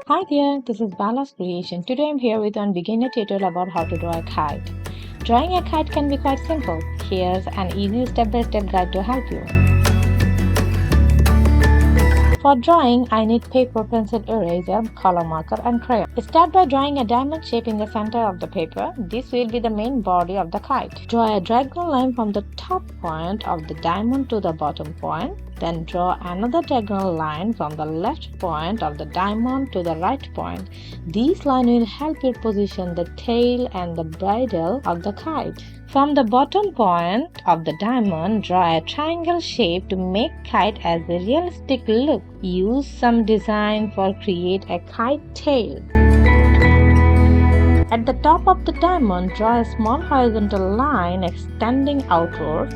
Hi there, this is Bala's Creation. Today I'm here with a beginner tutorial about how to draw a kite. Drawing a kite can be quite simple. Here's an easy step-by-step guide to help you. For drawing, I need paper, pencil, eraser, color marker and crayon. Start by drawing a diamond shape in the center of the paper. This will be the main body of the kite. Draw a diagonal line from the top point of the diamond to the bottom point. Then draw another diagonal line from the left point of the diamond to the right point. This line will help you position the tail and the bridle of the kite. From the bottom point of the diamond, draw a triangle shape to make kite as a realistic look. Use some design for create a kite tail. At the top of the diamond, draw a small horizontal line extending outward.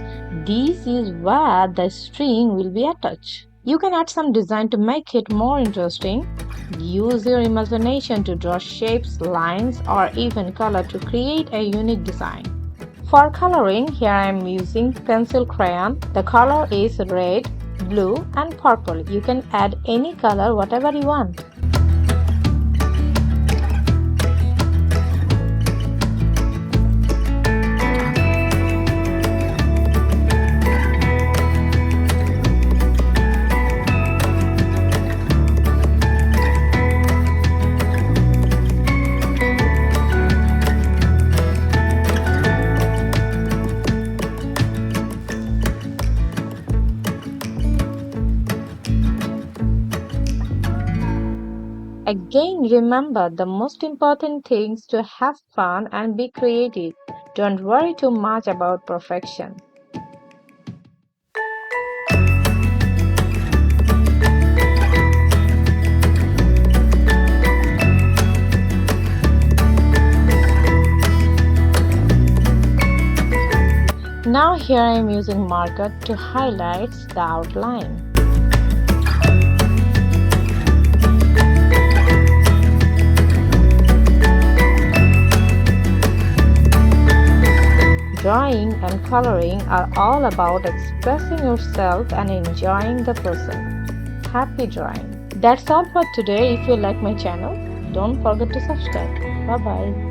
This is where the string will be attached. You can add some design to make it more interesting. Use your imagination to draw shapes, lines, or even color to create a unique design. For coloring, here I am using pencil crayon. The color is red, blue, and purple. You can add any color, whatever you want. Again, remember the most important thing is to have fun and be creative. Don't worry too much about perfection. Now here I am using marker to highlight the outline. Drawing and coloring are all about expressing yourself and enjoying the process. Happy drawing! That's all for today. If you like my channel, don't forget to subscribe. Bye bye.